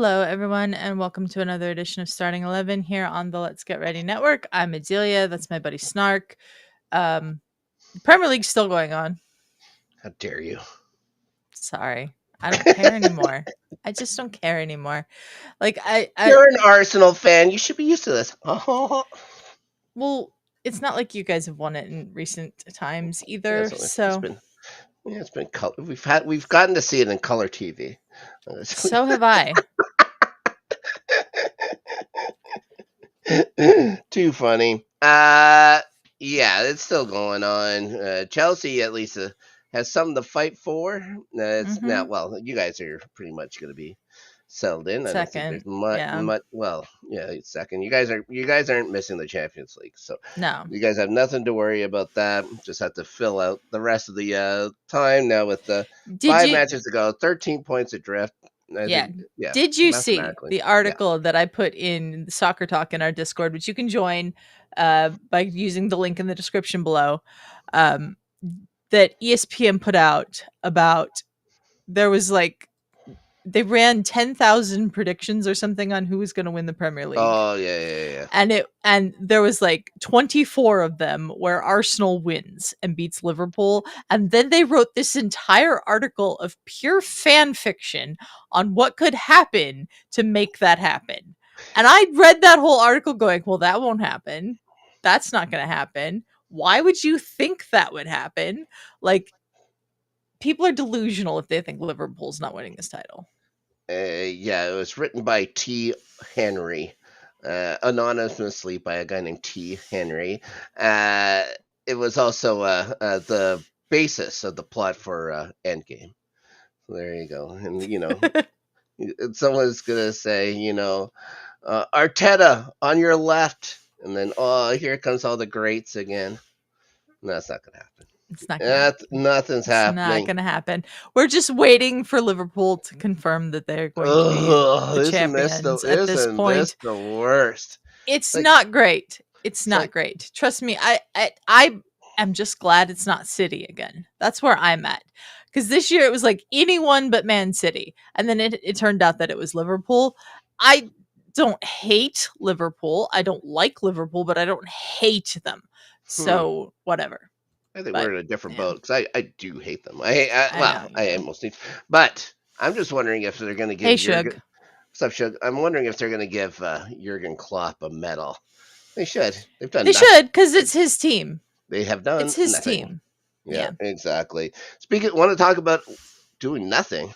Hello, everyone, and welcome to another edition of Starting 11 here on the Let's Get Ready Network. I'm Adelia. That's my buddy Snark. The Premier League's still going on. How dare you? Sorry. I don't care anymore. I just don't care anymore. Like, You're an Arsenal fan. You should be used to this. Oh. Well, it's not like you guys have won it in recent times either, Yeah, so... It's been color. We've gotten to see it in color TV. So have I. Too funny. Yeah, it's still going on. Chelsea at least has something to fight for. It's now. Well, you guys are pretty much going to be settled in. I don't think there's much. Well, yeah, second. You guys aren't missing the Champions League, so no, you guys have nothing to worry about that. Just have to fill out the rest of the time now with the 5 matches to go, 13 points adrift. Did you see the article that I put in Soccer Talk in our Discord, which you can join by using the link in the description below, that ESPN put out about there was like they ran 10,000 predictions or something on who was going to win the Premier League. Oh yeah. And there was like 24 of them where Arsenal wins and beats Liverpool. And then they wrote this entire article of pure fan fiction on what could happen to make that happen. And I read that whole article going, well, that won't happen. That's not going to happen. Why would you think that would happen? Like, people are delusional if they think Liverpool's not winning this title. Yeah, it was written by T. Henry, anonymously by a guy named T. Henry. It was also the basis of the plot for Endgame. So there you go. And, someone's going to say, Arteta on your left. And then, here comes all the greats again. No, that's not going to happen. It's not gonna happen. Nothing's happening. It's not going to happen. We're just waiting for Liverpool to confirm that they're going to be the champions at this point. This the worst. It's not great. It's not great. Trust me. I am just glad it's not City again. That's where I'm at. Because this year it was like anyone but Man City. And then it turned out that it was Liverpool. I don't hate Liverpool. I don't like Liverpool, but I don't hate them. So whatever. I think we're in a different boat because I do hate them. I almost need, but I'm just wondering if they're going to give. Hey, Shug. What's up, Shug? I'm wondering if they're going to give Jurgen Klopp a medal. They should. They've done. They should because it's his team. They have done. It's his nothing. Team. Yeah, exactly. Want to talk about doing nothing?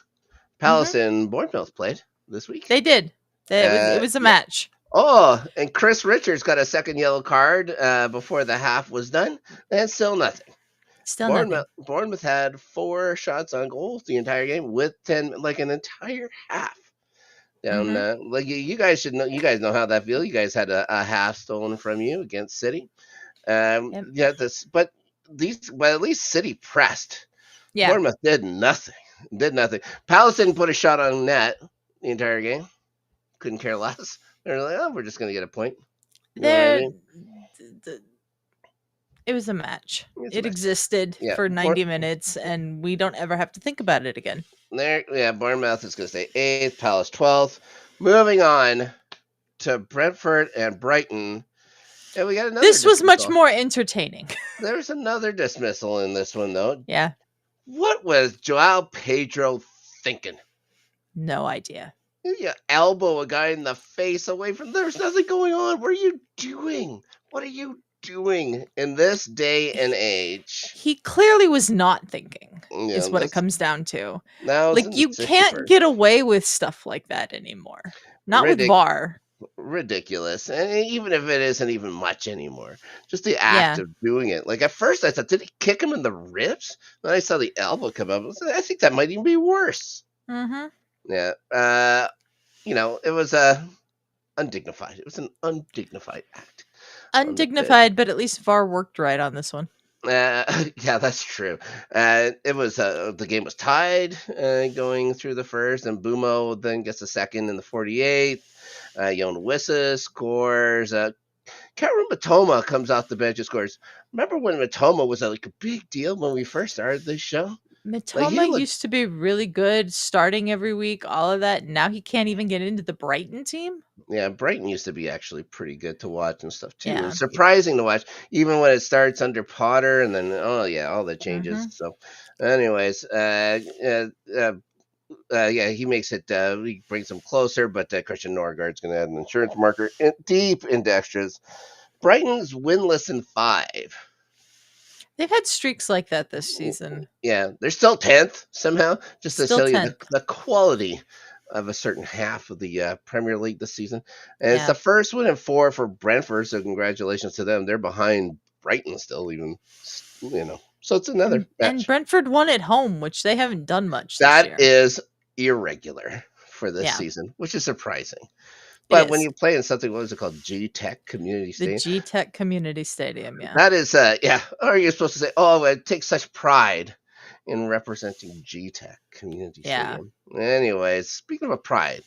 Palace and Bournemouth played this week. They did. It was a match. Oh, and Chris Richards got a second yellow card before the half was done, and still nothing. Bournemouth had 4 shots on goal the entire game with 10, like an entire half. Down, like you guys should know. You guys know how that feels. You guys had a half stolen from you against City. Yeah, but at least City pressed. Yeah, Bournemouth did nothing. Palace didn't put a shot on net the entire game. Couldn't care less. They're like, we're just going to get a point. It was a match. It existed for 90 minutes, and we don't ever have to think about it again. Bournemouth is going to stay 8th, Palace 12th. Moving on to Brentford and Brighton. And we got another This was much more entertaining. There's another dismissal in this one, though. Yeah. What was Joao Pedro thinking? No idea. You elbow a guy in the face away from. There's nothing going on. What are you doing? What are you doing in this day and age? He clearly was not thinking. Is what it comes down to. Like you can't get away with stuff like that anymore. Not with VAR. Ridiculous. And even if it isn't even much anymore, just the act of doing it. Like at first I thought, did he kick him in the ribs? Then I saw the elbow come up. I think that might even be worse. Mm-hmm. Yeah. It was undignified. It was an undignified act. Undignified, but at least VAR worked right on this one. Yeah, that's true. It was the game was tied going through the first, and Bumo then gets a second in the 48th. Yon Wissa scores. Karim Matoma comes off the bench and scores. Remember when Matoma was like a big deal when we first started this show? Matoma used to be really good, starting every week, all of that. Now he can't even get into the Brighton team. Yeah, Brighton used to be actually pretty good to watch and stuff too. Yeah. It's surprising to watch, even when it starts under Potter, and then all the changes. Mm-hmm. So, anyways, yeah, he makes it. He brings them closer, but Christian Norgard's going to add an insurance marker deep into extras. Brighton's winless in 5. They've had streaks like that this season. Yeah, they're still 10th somehow. Just to Still tell you 10th. the quality of a certain half of the Premier League this season. And it's Yeah. the first win in 4 for Brentford, so congratulations to them. They're behind Brighton still, even, So it's another match. And Brentford won at home, which they haven't done much this That year. is irregular for this season, which is surprising. But when you play in something, what is it called? G-Tech Community Stadium? The G-Tech Community Stadium, yeah. That is, yeah. Or you're supposed to say, oh, it takes such pride in representing G-Tech Community Stadium. Anyways, speaking of a pride,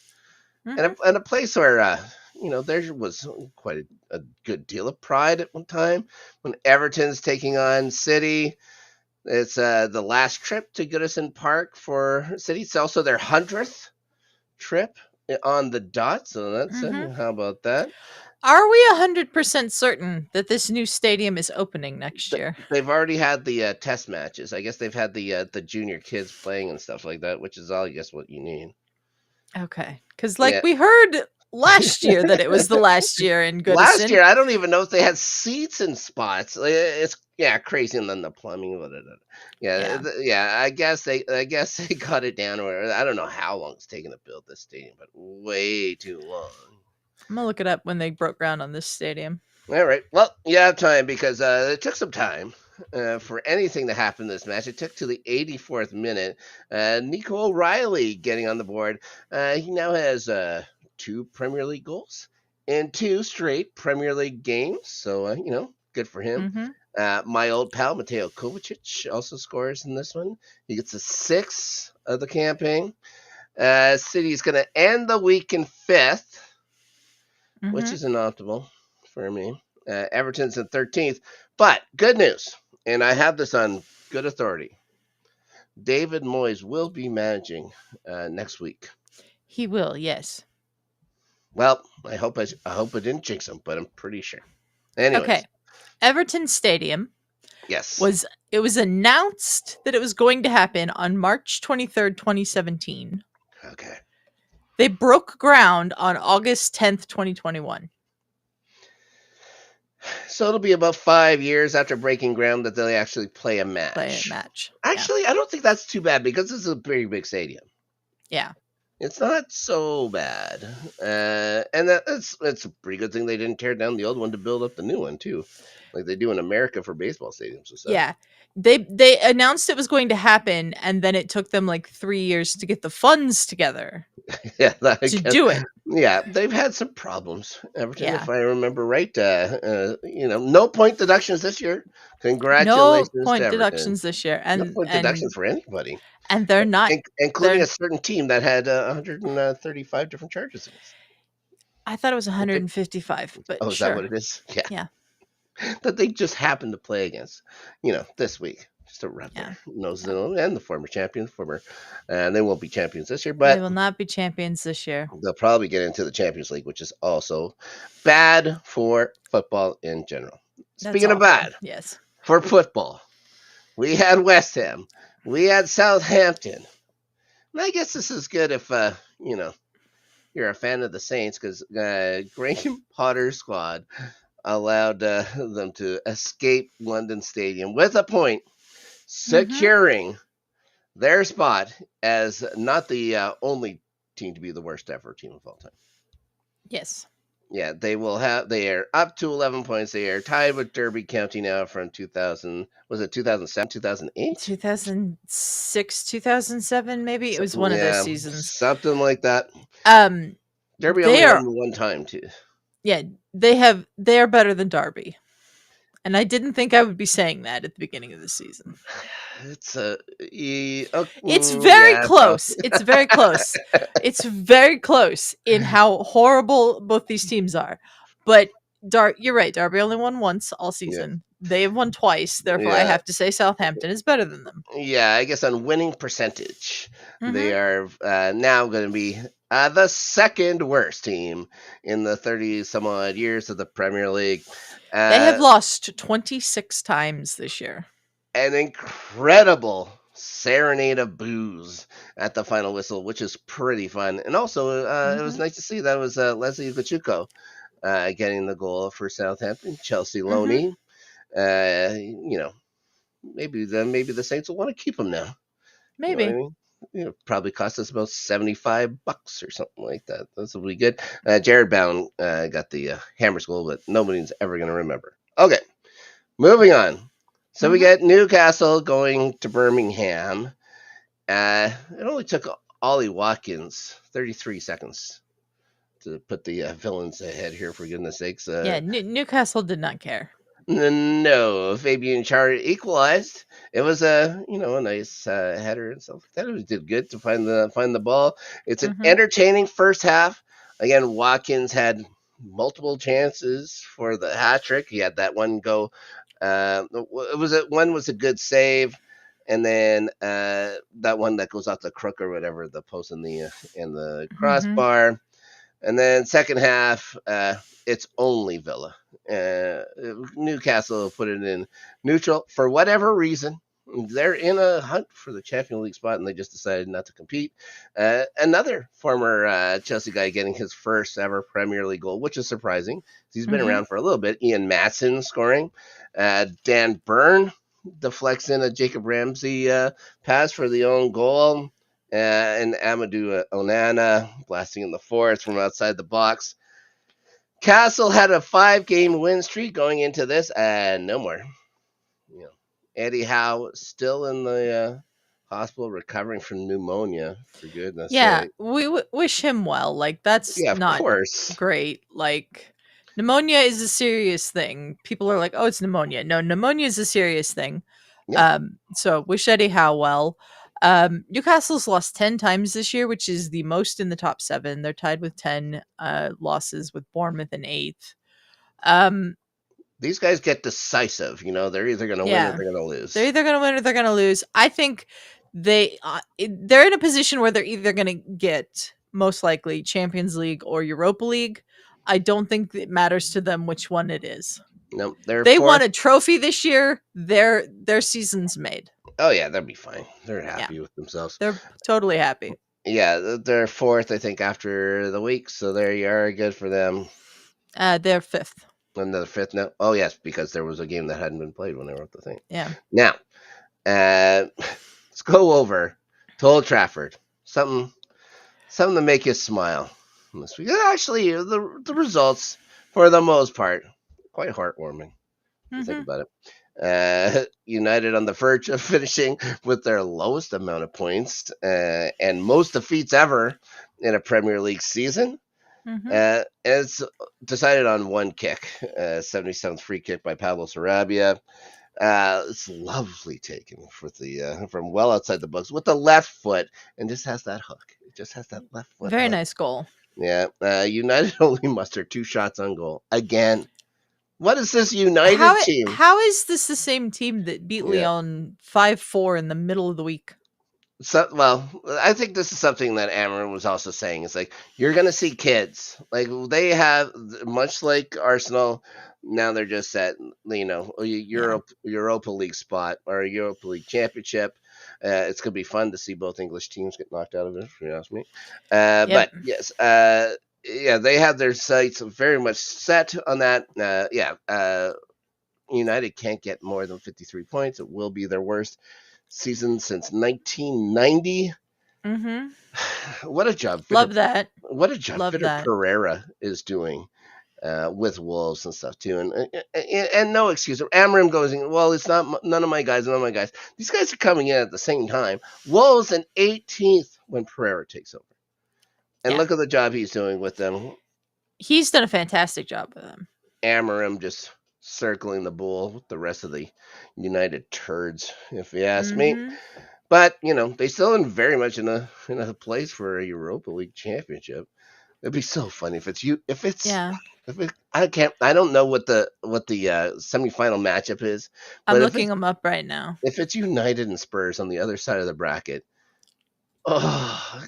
and a place where, there was quite a good deal of pride at one time when Everton's taking on City. It's the last trip to Goodison Park for City. It's also their 100th trip on the dot, so that's it. How about that? Are we 100% certain that this new stadium is opening next year? They've already had the test matches. I guess they've had the junior kids playing and stuff like that, which is all, I guess, what you need. Okay, because we heard last year that it was the last year in Goodison. Last year, I don't even know if they had seats in spots. It's crazy, and then the plumbing. I guess they cut it down. Or I don't know how long it's taken to build this stadium, but way too long. I'm gonna look it up when they broke ground on this stadium. All right. Well, you have time because it took some time for anything to happen in this match. It took to the 84th minute. Nico O'Reilly getting on the board. He now has 2 Premier League goals in 2 straight Premier League games. So, good for him. My old pal, Mateo Kovacic, also scores in this one. He gets a 6th of the campaign. City's going to end the week in 5th, which isn't optimal for me. Everton's in 13th. But good news, and I have this on good authority. David Moyes will be managing next week. He will, yes. Well, I hope I didn't jinx him, but I'm pretty sure. Anyways. Okay. Everton Stadium. Yes. It was announced that it was going to happen on March 23rd, 2017. Okay. They broke ground on August 10th, 2021. So it'll be about 5 years after breaking ground that they'll actually play a match. Actually, I don't think that's too bad because this is a pretty big stadium. Yeah. It's not so bad. And it's a pretty good thing they didn't tear down the old one to build up the new one, too. Like they do in America for baseball stadiums and stuff. Yeah. They announced it was going to happen, and then it took them 3 years to get the funds together. To do it. Yeah, they've had some problems, Everton, if I remember right. No point deductions this year. Congratulations. No point deductions this year. And no point deductions for anybody. And they're not. Including a certain team that had 135 different charges. I thought it was 155. But is that what it is? Yeah. That they just happened to play against, this week. Just to wrap their noses in, and the former champions, and they won't be champions this year, but they will not be champions this year. They'll probably get into the Champions League, which is also bad for football in general. Speaking of bad, yes, for football, we had West Ham, we had Southampton, and I guess this is good if you're a fan of the Saints because Graham Potter's squad allowed them to escape London Stadium with a point, securing their spot as not the only team to be the worst ever team of all time. Yes. Yeah, they are up to 11 points. They are tied with Derby County now from 2000. Was it 2007, 2008? 2006, 2007, maybe? It was one of those seasons. Something like that. Derby only won one time, too. Yeah, they are better than Derby. And I didn't think I would be saying that at the beginning of the season. It's very close. It's very close. It's very close in how horrible both these teams are. But you're right. Derby only won once all season. They've won twice, therefore I Yeah. have to say Southampton is better than them. Yeah, I guess on winning percentage, they Mm-hmm. are now going to be the second worst team in the 30 some odd years of the Premier League. They have Uh, lost 26 times this year. an incredible serenade of booze at the final whistle, which is pretty fun. And also, it was Mm-hmm. nice to see that was Leslie Pachuco getting the goal for Southampton. Chelsea Mm-hmm. Loney, maybe the Saints will want to keep him now. You know what I Maybe. mean? Probably cost us about $75 or something like that. This will be good. Jared Bound got the Hammers goal, but nobody's ever going to remember. Okay, moving on. So we Mm-hmm. get Newcastle going to Birmingham. It only took Ollie Watkins 33 seconds to put the villains ahead here, for goodness sakes. Yeah, Newcastle did not care. No, Fabian Char equalized. It was a nice header and stuff. That was did good to find the ball. It's an Mm-hmm. entertaining first half. Again, Watkins had multiple chances for the hat trick. He had that one go. One was a good save, and then that one that goes off the crook or whatever, the post and the Mm-hmm. crossbar. And then second half, it's only Villa. Newcastle put it in neutral for whatever reason. They're in a hunt for the Champions League spot, and they just decided not to compete. Another former Chelsea guy getting his first ever Premier League goal, which is surprising. He's been Mm-hmm. around for a little bit. Ian Matson scoring. Dan Burn deflects in a Jacob Ramsey pass for the own goal. And Amadou Onana blasting in the fourth from outside the box. Castle had a 5-game win streak going into this, and no more. Eddie Howe still in the hospital recovering from pneumonia. For goodness Yeah, sake. we wish him well. Like, that's Yeah, of not course. great. Like, pneumonia is a serious thing. People are like, "Oh, it's pneumonia." No, pneumonia is a serious thing. Yeah. So wish Eddie Howe well. Newcastle's lost 10 times this year, which is the most in the top 7. They're tied with 10 losses with Bournemouth in 8th. Um, These guys get decisive. They're either going to win or yeah. they're going to They're lose. either going to win or they're going to lose. I think they're in a position where they're either going to get most likely Champions League or Europa League. I don't think it matters to them which one it is. No, they're They won fourth. a trophy this year. Their season's made. Oh, yeah, they'll be fine. They're Yeah. happy with themselves. They're totally happy. Yeah, they're fourth, I think, after the week. So there you are. Good for them. They're 5th. Another fifth now. Oh yes, because there was a game that hadn't been played when they wrote the thing. Yeah. Now, let's go over to Old Trafford. Something to make you smile this week. Actually, the results for the most part quite heartwarming. If you think about it. United on the verge of finishing with their lowest amount of points and most defeats ever in a Premier League season. It's decided on one kick, 77th free kick by Pablo Sarabia. It's lovely taken from well outside the box with the left foot, and just has that hook. It just has that left foot. Very hook. nice goal. Yeah, United only mustered 2 shots on goal again. What is this United team? How is this the same team that beat Yeah. Lyon 5-4 in the middle of the week? So, well, I think this is something that Amron was also saying. It's like you're going to see kids like they have, much like Arsenal. Now they're just at Europa League spot or a Europa League championship. It's going to be fun to see both English teams get knocked out of it. If you ask me, but yes, yeah, they have their sights very much set on that. United can't get more than 53 points. It will be their worst season since 1990. What a job! Love that. What a job! Love Vitor that. Pereira is doing with Wolves and stuff too, and no excuse. Amram goes, well, it's not none of my guys. These guys are coming in at the same time. Wolves in 18th when Pereira takes over, and look at the job he's doing with them. He's done a fantastic job with them. Amarim just circling the bull with the rest of the United turds, if you ask me. But they still very much in a place for a Europa League championship. It'd be so funny if it's you. If it's Yeah. if it, I can't. I don't know what the semifinal matchup is, I'm but looking them up right now. if it's United and Spurs on the other side of the bracket, oh,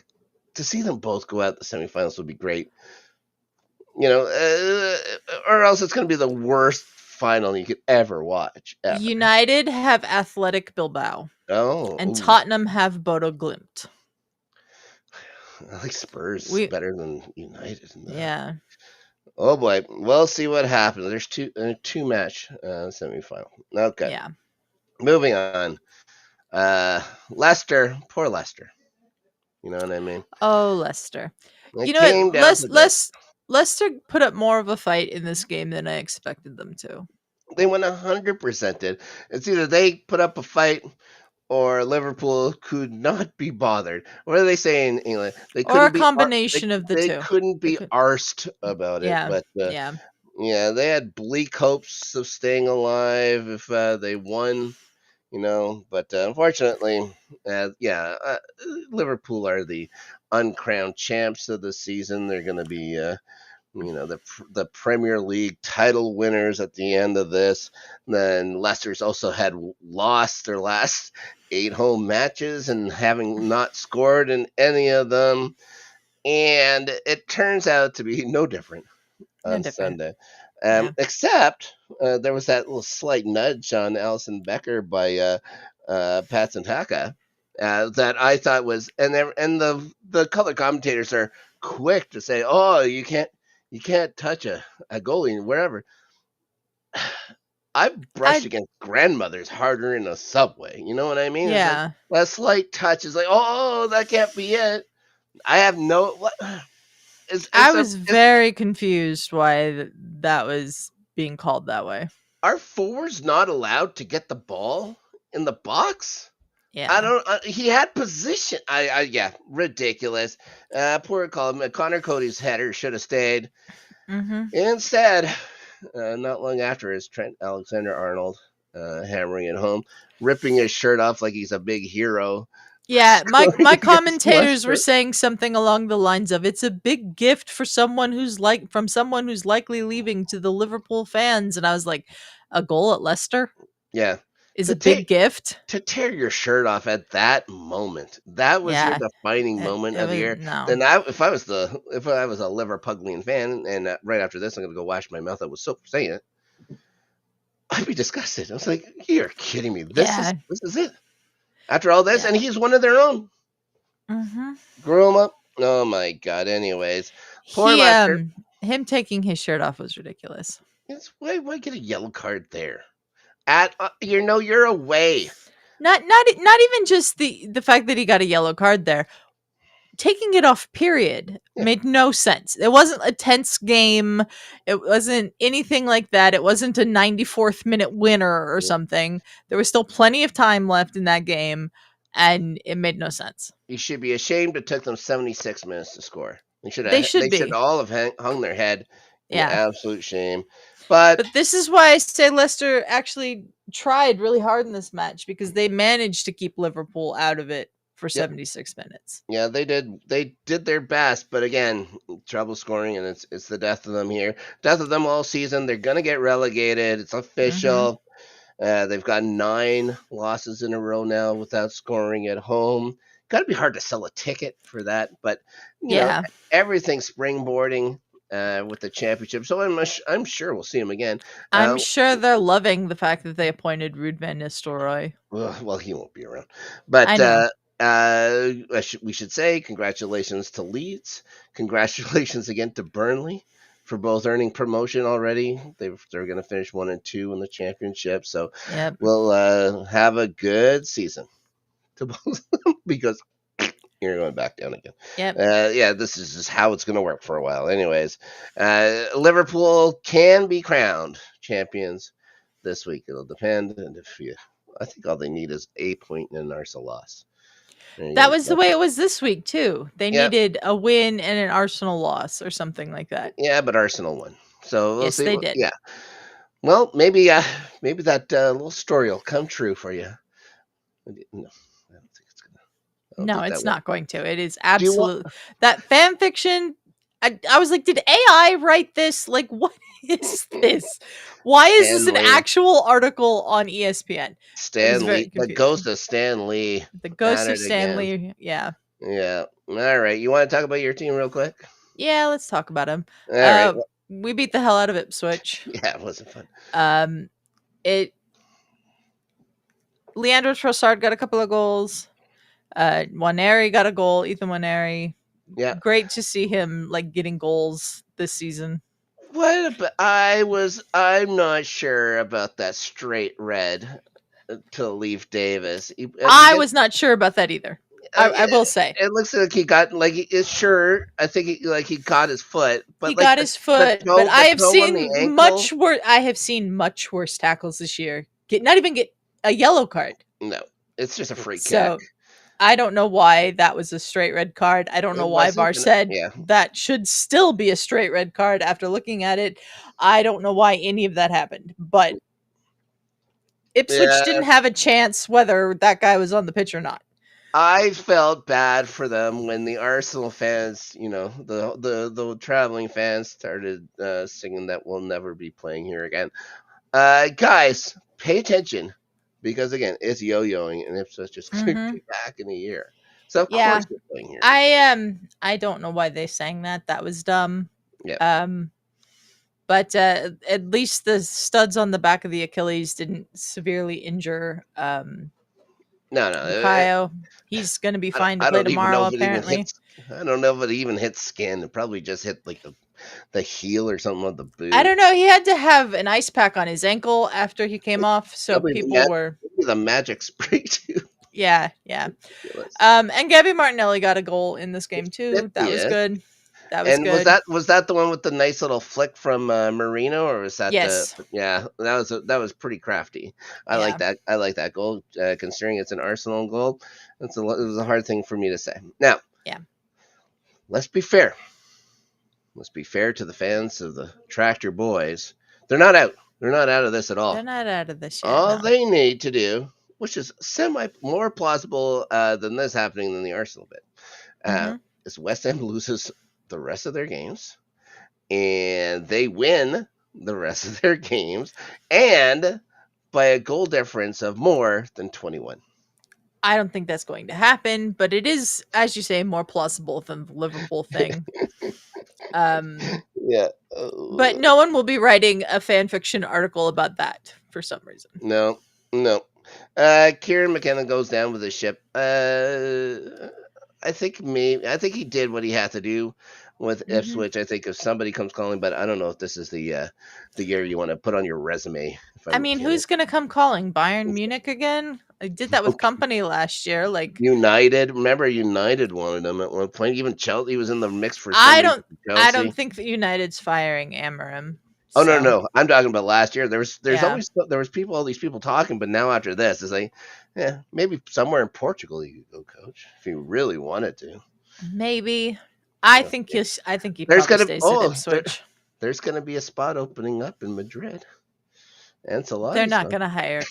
to see them both go out the semifinals would be great. Or else it's going to be the worst final you could ever watch ever. United have Athletic Bilbao, Oh, and ooh. Tottenham have Bodo Glimt. I like Spurs We better than United in that. Yeah. Oh boy, we'll see what happens. There's two match semifinal. Okay, Yeah. moving on. Leicester, poor Leicester. You know what I mean? Oh, Leicester. It You know what? came down to this. Leicester put up more of a fight in this game than I expected them to. They went 100% did. It's either they put up a fight or Liverpool could not be bothered. What do they say in England? They Or a couldn't be combination of the they two. couldn't They be could arsed about it. Yeah. But Yeah. yeah, they had bleak hopes of staying alive if they won. But unfortunately, Liverpool are the uncrowned champs of the season. They're going to be the Premier League title winners at the end of this. Then Leicester's also had lost their last 8 home matches and having not scored in any of them. And it turns out to be no different No on different. Sunday. Yeah. Except there was that little slight nudge on Alison Becker by Patson Taka that I thought was, and the color commentators are quick to say, "Oh, you can't touch a goalie wherever." I've brushed I against grandmothers harder in a subway. You know what I mean? It's like Yeah. a slight touch is like, "Oh, that can't be it." I have no what is I there was is very confused why that was being called that way. are forwards not allowed to get the ball in the box? I Yeah. don't. He had position. Yeah, ridiculous. Poor Connor Cody's header should have stayed. Mhm. Instead, not long after, is Trent Alexander-Arnold hammering it home, ripping his shirt off like he's a big hero, Yeah, my scoring against commentators were Leicester. saying something along the lines of it's a big gift for someone who's from someone who's likely leaving to the Liverpool fans, and I was like, a goal at Leicester Yeah, is to a big take gift. to tear your shirt off at that moment. That was your Yeah. defining moment It of the was year. no. Then if I was a Liverpudlian fan, and right after this I'm gonna go wash my mouth. I was so saying it. I'd be disgusted. I was like, "You're kidding me! Yeah. This is it." After all this, Yeah. and he's one of their own. Mhm. Grew him up. Oh my god. Anyways, poor He Lester. him taking his shirt off was ridiculous. Why get a yellow card there? At you're away. Not even just the fact that he got a yellow card there. Taking it off, period, Yeah, made no sense. It wasn't a tense game. It wasn't anything like that. It wasn't a 94th minute winner or yeah. something. There was still plenty of time left in that game, and it made no sense. You should be ashamed. It took them 76 minutes to score. They should They should be. all have hung their head in Yeah. absolute shame. But But this is why I say Leicester actually tried really hard in this match because they managed to keep Liverpool out of it for yep, 76 minutes. yeah, they did. They did their best, but again, trouble scoring, and it's the death of them here. Death of them all season. They're gonna get relegated. It's Mhm. official. They've got 9 losses in a row now without scoring at home. Got to be hard to sell a ticket for that, but you know Yeah. everything's springboarding with the championship. So I'm sure we'll see him again. I'm sure they're loving the fact that they appointed Ruud van Nistelrooy. Well, he won't be around, but I know. we should say congratulations to Leeds. Congratulations again to Burnley for both earning promotion already. They're going to finish 1 and 2 in the championship. So Yep. we'll have a good season to both because you're going back down again. Yep. Yeah, this is just how it's going to work for a while. Anyways, Liverpool can be crowned champions this week. It'll depend, and I think all they need is a point and an Arsenal loss. That was the way it was this week too. They Yeah, needed a win and an Arsenal loss or something like that. yeah, but Arsenal won, so we'll Yes, see. they did. Yeah, well, maybe that little story will come true for you. No, I don't think it's gonna. I don't No, think that it's will. not going to. It is Do you want? absolute that fan fiction. I was like, did AI write this? Like, what is this? Why is this Stan an Lee. actual article on ESPN? It was Stan very Lee. The ghost confusing. of Stan Lee. The At ghost of it again. Stanley. Yeah. Yeah. All right. You want to talk about your team real quick? Yeah, let's talk about him. All right. We beat the hell out of Ipswich. Yeah, it wasn't fun. It Leandro Trossard got a couple of goals. Waneri got a goal. Ethan Waneri. Yeah. Great to see him like getting goals this season. What about, I'm not sure about that straight red to Leaf Davis. I was not sure about that either. I will say. It looks like he got it's sure. I think he got his foot, He but like got his foot, but I the have toe on the seen ankle. much worse tackles this year. Not even get a yellow card. No, it's just a free So kick. I don't know why that was a straight red card. I don't know why VAR said that should still be a straight red card after looking at it. I don't know why any of that happened, but Ipswich didn't have a chance whether that guy was on the pitch or not. I felt bad for them when the Arsenal fans, the traveling fans started singing that we'll never be playing here again. Guys, pay attention because again, it's yo-yoing and Ipswich just going to be back in a year. So of course we're playing here. I don't know why they sang that. That was dumb. Yeah. But at least the studs on the back of the Achilles didn't severely injure Bukayo. He's going to be fine to play tomorrow, apparently. I don't know if it even hit skin. It probably just hit like the heel or something of the boot. I don't know. He had to have an ice pack on his ankle after he came off, so people were the magic spray too. Yeah. And Gabby Martinelli got a goal in this game too. That was good. That was good. Was that the one with the nice little flick from Marino, or was that that was pretty crafty. I like that. I like that goal, considering it's an Arsenal goal. It was a hard thing for me to say. Now, let's be fair. Let's be fair to the fans of the Tractor Boys. They're not out. They're not out of this at all. They're not out of this yet. All they need to do, which is more plausible than this happening than the Arsenal bit, is West Ham loses the rest of their games, and they win the rest of their games, and by a goal difference of more than 21. I don't think that's going to happen, but it is, as you say, more plausible than the Liverpool thing. But no one will be writing a fan fiction article about that for some reason. No. Kieran McKenna goes down with the ship. I think he did what he had to do with Ipswich. I think if somebody comes calling, but I don't know if this is the year you want to put on your resume. I mean, who's going to come calling? Bayern Munich again? I did that with Company last year. Like United, remember United wanted him at one point. Even Chelsea was in the mix for. I don't think that United's firing Amorim. Oh no! I'm talking about last year. There was all these people talking, but now after this, it's like, maybe somewhere in Portugal you could go coach if you really wanted to. Maybe. I think he probably stays at Ipswich. There's going to be a spot opening up in Madrid. Ancelotti. They're not going to hire.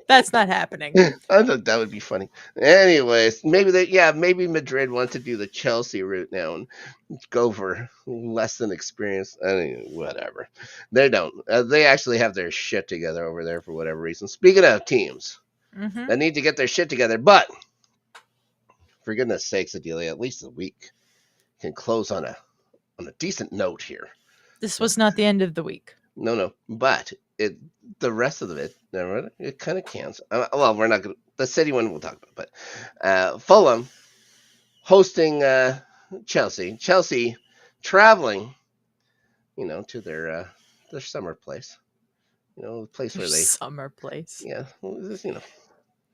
That's not happening. I thought that would be funny. Anyways, maybe Madrid wants to do the Chelsea route now and go for less than experience. I mean, whatever. They don't. They actually have their shit together over there for whatever reason. Speaking of teams that need to get their shit together, but for goodness sakes, Adelia, at least a week can close on a decent note here. This was not the end of the week. No, but the rest of it kind of counts. Well, we're not going to, the City one we'll talk about, but Fulham hosting Chelsea traveling, to their summer place, the place where they summer place. Yeah,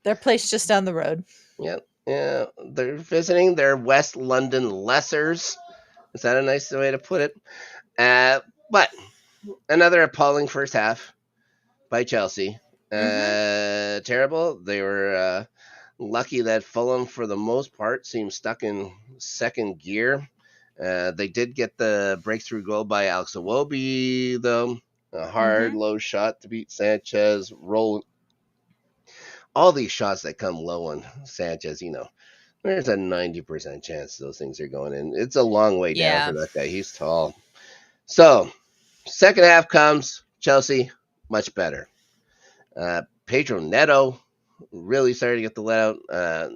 their place just down the road. Yeah, they're visiting their West London Lessers. Is that a nice way to put it? But another appalling first half by Chelsea. Terrible. They were lucky that Fulham, for the most part, seemed stuck in second gear. They did get the breakthrough goal by Alex Iwobi, though. A hard, low shot to beat Sanchez. Roll. All these shots that come low on Sanchez, There's a 90% chance those things are going in. It's a long way down for that guy. He's tall. So, second half comes. Chelsea, much better. Pedro Neto really started to get the let out.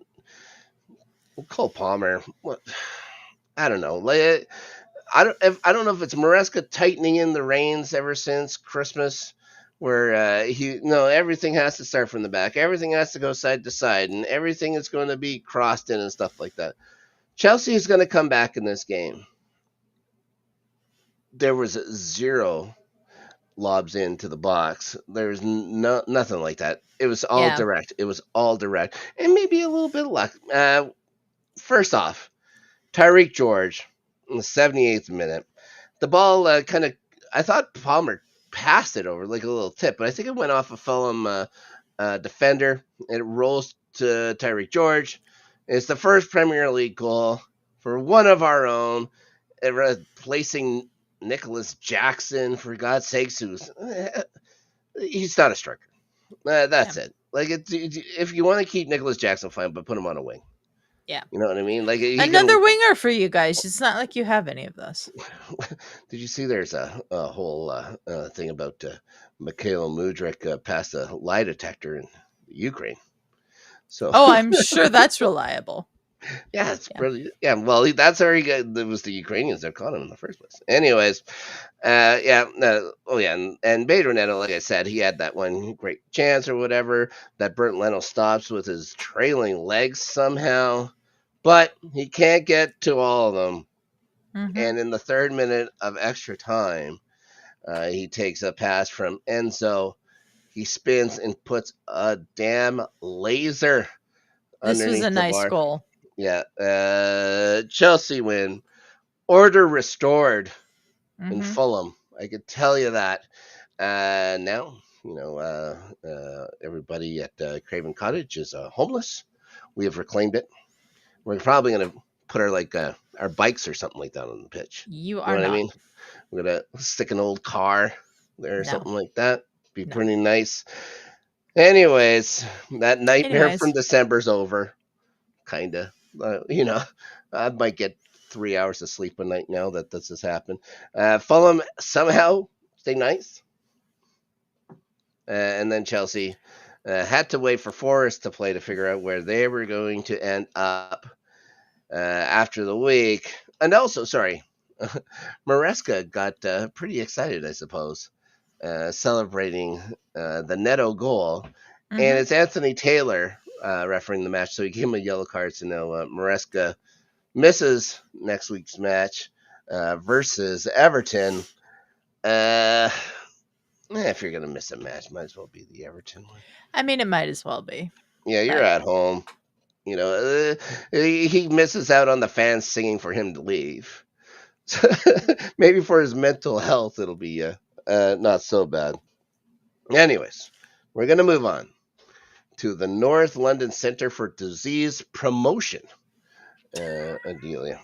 Cole Palmer, what? I don't know. Like, I don't know if it's Maresca tightening in the reins ever since Christmas, where everything has to start from the back, everything has to go side to side, and everything is going to be crossed in and stuff like that. Chelsea is going to come back in this game. There was 0 lobs into the box. There's nothing like that. It was all direct. It was all direct, and maybe a little bit of luck. First off, Tyreek George in the 78th minute. The ball I thought Palmer passed it over like a little tip, but I think it went off a Fulham defender. It rolls to Tyreek George. It's the first Premier League goal for one of our own, replacing Nicholas Jackson, for God's sakes, he's not a striker. That's it. Like, if you want to keep Nicholas Jackson, fine, but put him on a wing. Yeah. You know what I mean? Like, another winger for you guys. It's not like you have any of those. Did you see there's a whole thing about Mikhail Mudryk passed a lie detector in Ukraine? So. Oh, I'm sure that's reliable. Yeah, it's brilliant. Yeah, well, that's how he got. It was the Ukrainians that caught him in the first place. Anyways, and Pedro Neto, like I said, he had that one great chance or whatever that Bernd Leno stops with his trailing legs somehow, but he can't get to all of them. Mm-hmm. And in the 3rd minute of extra time, he takes a pass from Enzo. He spins and puts a damn laser. This was a nice goal. Yeah, Chelsea win. Order restored in Fulham. I could tell you that. Now, everybody at Craven Cottage is homeless. We have reclaimed it. We're probably going to put our bikes or something like that on the pitch. You know what I mean? We're going to stick an old car there or something like that. Be pretty nice. Anyways, that nightmare from December's over. Kind of. I might get 3 hours of sleep a night now that this has happened. Fulham somehow stay nice. And then Chelsea had to wait for Forest to play to figure out where they were going to end up after the week. And also, Maresca got pretty excited, I suppose, celebrating the Neto goal. Mm-hmm. And it's Anthony Taylor refereeing the match, so he gave him a yellow card. So now Maresca misses next week's match versus Everton. If you're going to miss a match, might as well be the Everton one. I mean, it might as well be. Yeah, you're at home. He misses out on the fans singing for him to leave. Maybe for his mental health, it'll be not so bad. Anyways, we're going to move on to the North London Centre for Disease Promotion. Adelia.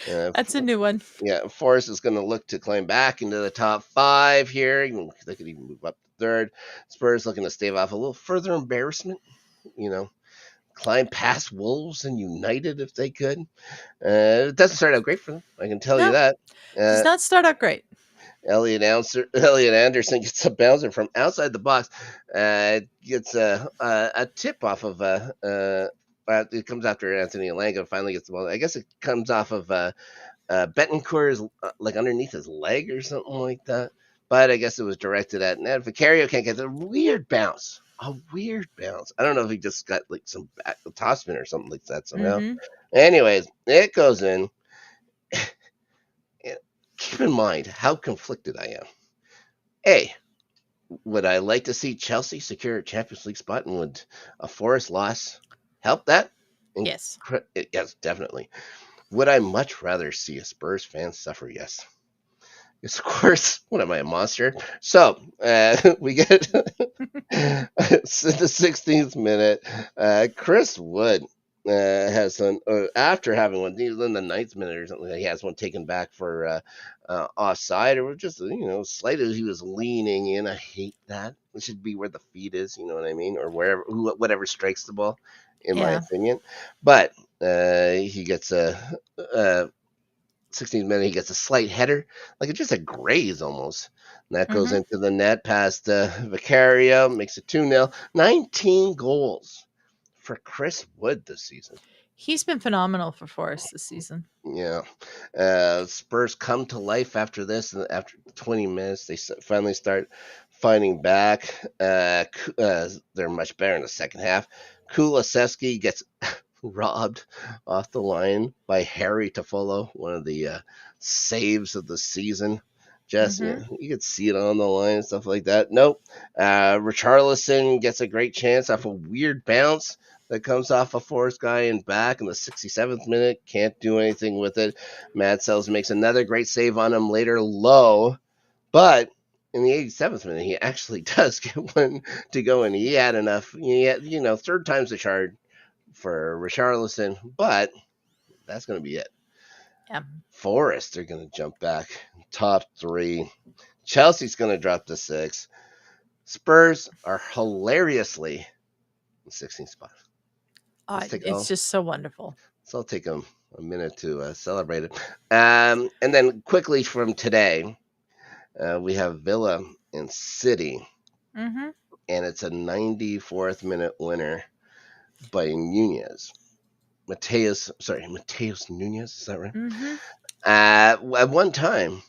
That's a new one. Yeah, Forest is going to look to climb back into the top 5 here. They could even move up to 3rd. Spurs looking to stave off a little further embarrassment. Climb past Wolves and United if they could. It doesn't start out great for them. I can tell you that. Does not start out great. Elliot Anderson gets a bouncer from outside the box. Gets a tip off of it comes after Anthony Elanga finally gets the ball. I guess it comes off of Betancourt's underneath his leg or something like that. But I guess it was directed at Ned. Vicario can't get a weird bounce. I don't know if he just got some top spin or something like that somehow. Mm-hmm. Anyways, it goes in. Keep in mind how conflicted I am. A, would I like to see Chelsea secure a Champions League spot, and would a Forest loss help that? Yes. Yes, definitely. Would I much rather see a Spurs fan suffer? Yes. Yes, of course. What am I, a monster? So, we get the 16th minute. Chris Wood has one after having one in the ninth minute or something. He has one taken back for offside, or just slightly he was leaning in. I hate that. It should be where the feet is. You know what I mean, or wherever whatever strikes the ball, in my opinion. But he gets a 16th minute. He gets a slight header, like it's just a graze almost. And that goes into the net past Vicario, makes it 2-0. 19 goals for Chris Wood this season. He's been phenomenal for Forest this season. Yeah. Spurs come to life after this. And after 20 minutes, they finally start fighting back. They're much better in the second half. Kulusevski gets robbed off the line by Harry Toffolo, one of the saves of the season. Just you could see it on the line and stuff like that. Nope. Richarlison gets a great chance off a weird bounce that comes off a Forest guy and back in the 67th minute. Can't do anything with it. Madsels makes another great save on him later low, but in the 87th minute, he actually does get one to go, and he had enough. Third time's the charm for Richarlison, but that's going to be it. Yeah. Forest are going to jump back top 3. Chelsea's going to drop to 6. Spurs are hilariously in 16th spot. It's just so wonderful. So I'll take a minute to celebrate it. And then quickly from today, we have Villa and City. And it's a 94th minute winner by Nunez. Mateus Nunez, is that right? At one time,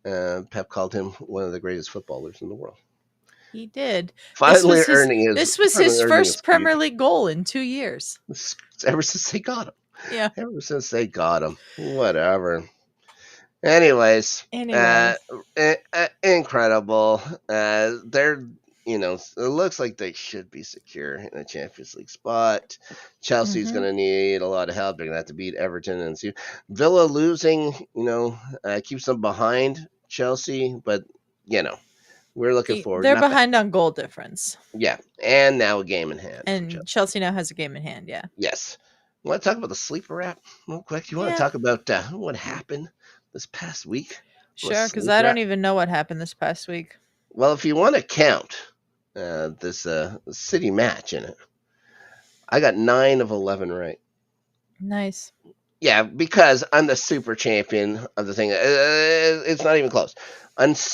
Pep called him one of the greatest footballers in the world. He did. Finally this was his first Premier League goal in 2 years. Ever since they got him. Yeah. Ever since they got him. Whatever. Anyways. Incredible. They're, it looks like they should be secure in a Champions League spot. Chelsea's going to need a lot of help. They're going to have to beat Everton and see. Villa losing, keeps them behind Chelsea, but, we're looking forward. They're behind on goal difference. Yeah, and now a game in hand. And Chelsea now has a game in hand, yeah. Yes. You want to talk about the sleeper wrap real quick? You want to talk about what happened this past week? Sure, because I don't even know what happened this past week. Well, if you want to count this City match in it, I got 9 of 11 right. Nice. Yeah, because I'm the super champion of the thing. It's not even close.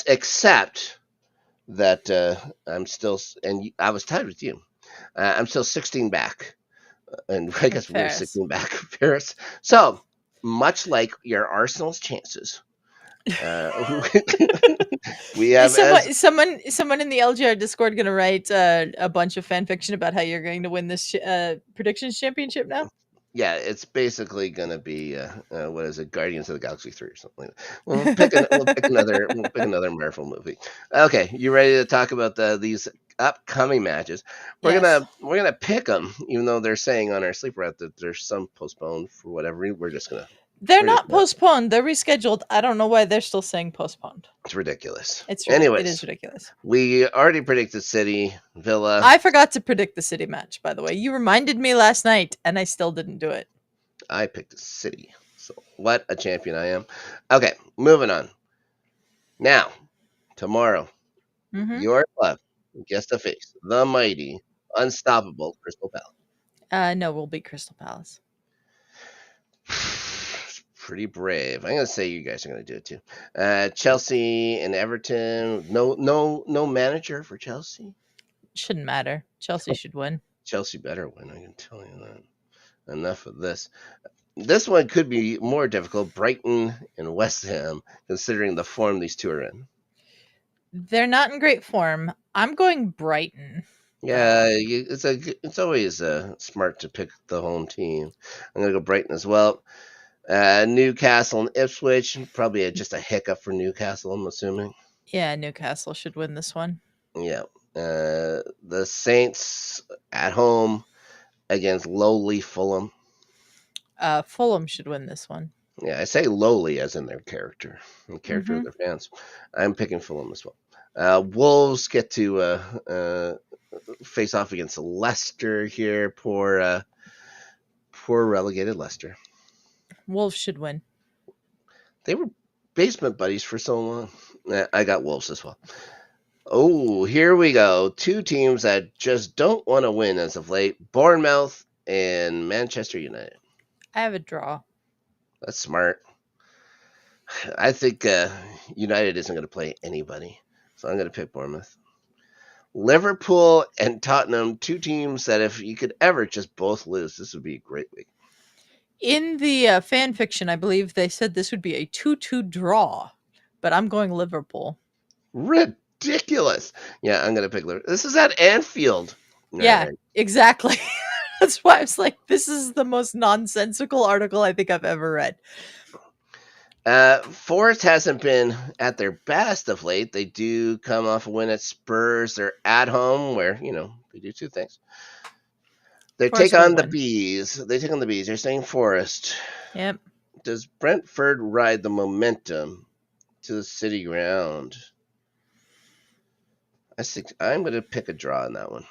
Except that I'm still, and I was tied with you. I'm still 16 back. And I guess we're 16 back, Paris. So, much like your Arsenal's chances, we have someone in the LGR Discord going to write a bunch of fan fiction about how you're going to win this predictions championship now. Yeah, it's basically going to be what is it, Guardians of the Galaxy 3 or something like that. We'll pick another Marvel movie. Okay, you ready to talk about these upcoming matches? We're gonna pick them, even though they're saying on our sleeper app that there's some postponed for whatever. We're just gonna. They're not postponed. They're rescheduled. I don't know why they're still saying postponed. It's ridiculous. Anyways, it is ridiculous. We already predicted City, Villa. I forgot to predict the City match, by the way. You reminded me last night, and I still didn't do it. I picked City. So what a champion I am. Okay, moving on. Now, tomorrow, your club gets to face the mighty, unstoppable Crystal Palace. No, we'll beat Crystal Palace. Pretty brave. I'm gonna say you guys are gonna do it too. Chelsea and Everton. No manager for Chelsea. Shouldn't matter. Chelsea should win. Chelsea better win. I can tell you that. Enough of this. This one could be more difficult. Brighton and West Ham, considering the form these two are in. They're not in great form. I'm going Brighton. Yeah, it's always smart to pick the home team. I'm gonna go Brighton as well. Newcastle and Ipswich, probably just a hiccup for Newcastle, I'm assuming. Yeah, Newcastle should win this one. Yeah. The Saints at home against lowly Fulham. Fulham should win this one. Yeah, I say lowly as in their character, the character of their fans. I'm picking Fulham as well. Wolves get to face off against Leicester here. Poor poor relegated Leicester. Wolves should win. They were basement buddies for so long. I got Wolves as well. Oh, here we go. Two teams that just don't want to win as of late. Bournemouth and Manchester United. I have a draw. That's smart. I think United isn't going to play anybody, so I'm going to pick Bournemouth. Liverpool and Tottenham, two teams that if you could ever just both lose, this would be a great week. In the fan fiction, I believe they said this would be a 2-2 draw, but I'm going Liverpool. Ridiculous. Yeah, I'm going to pick Liverpool. This is at Anfield. Yeah, right. Exactly. That's why I was like, this is the most nonsensical article I think I've ever read. Forest hasn't been at their best of late. They do come off a win at Spurs. They're at home where, they do two things. They take on the Bees. They're saying Forest. Yep. Does Brentford ride the momentum to the City ground? I think I'm going to pick a draw on that one.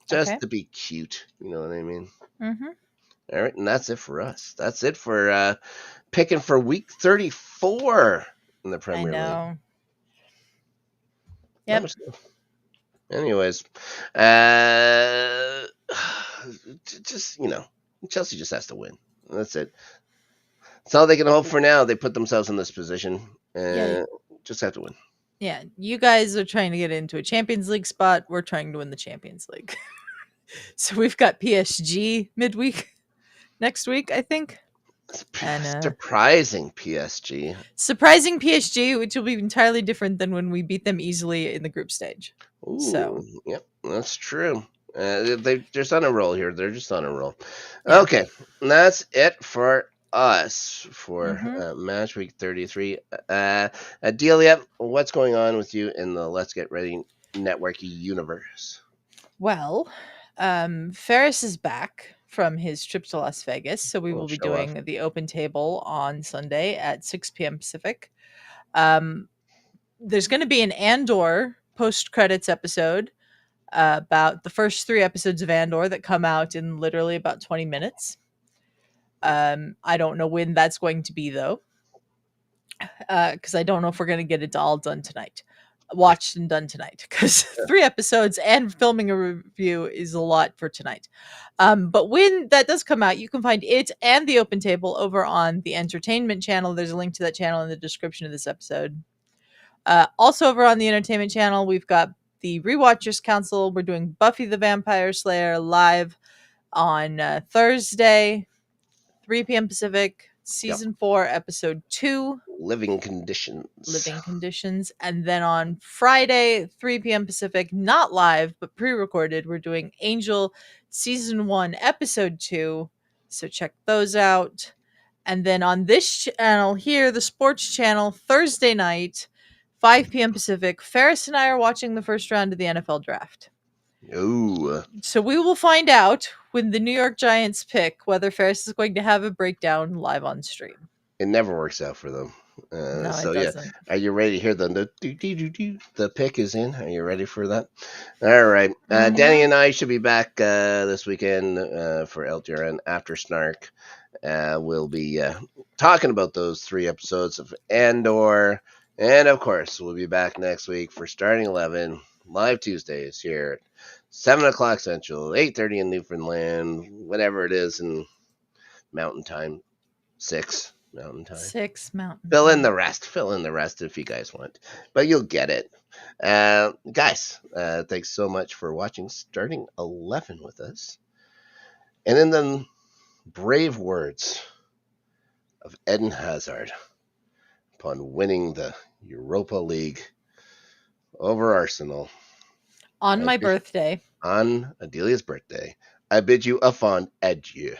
Just to be cute. You know what I mean? Mm-hmm. All right, and that's it for us. That's it for picking for week 34 in the Premier League. I know. Yep. Anyways, just, Chelsea just has to win. That's it. That's all they can hope for now. They put themselves in this position and just have to win. Yeah, you guys are trying to get into a Champions League spot. We're trying to win the Champions League. So we've got PSG midweek next week, I think. And, surprising PSG. Surprising PSG, which will be entirely different than when we beat them easily in the group stage. Ooh, yep, that's true. They're just on a roll here. They're just on a roll. Yeah. Okay, and that's it for us for Match Week 33. Adelia, what's going on with you in the Let's Get Ready Network universe? Well, Ferris is back from his trip to Las Vegas, so we will be doing the open table on Sunday at 6 p.m. Pacific. There's going to be an Andor post-credits episode about the first 3 episodes of Andor that come out in literally about 20 minutes. I don't know when that's going to be, though, because I don't know if we're going to get it all done tonight. Watched and done tonight, because 3 episodes and filming a review is a lot for tonight. But when that does come out, you can find it and the open table over on the entertainment channel. There's a link to that channel in the description of this episode. Also over on the entertainment channel, we've got the Rewatchers Council. We're doing Buffy the Vampire Slayer live on Thursday, 3 p.m. Pacific. Season 4, episode 2. Living Conditions. And then on Friday, 3 p.m. Pacific, not live, but pre-recorded, we're doing Angel Season 1, episode 2. So check those out. And then on this channel here, the sports channel, Thursday night, 5 p.m. Pacific, Ferris and I are watching the first round of the NFL draft. Ooh. So we will find out when the New York Giants pick whether Ferris is going to have a breakdown live on stream. It never works out for them. No, it doesn't. Are you ready to hear the pick is in? Are you ready for that? All right. Danny and I should be back this weekend for LGRN after Snark. We'll be talking about those 3 episodes of Andor. And, of course, we'll be back next week for Starting 11, live Tuesdays here at 7 o'clock Central, 8:30 in Newfoundland, whatever it is in Mountain Time, 6 Mountain Time. 6 Mountain Fill in the rest if you guys want. But you'll get it. Guys, thanks so much for watching Starting 11 with us. And in the brave words of Eden Hazard, upon winning the Europa League over Arsenal on my birthday, on Adelia's birthday, I bid you a fond adieu.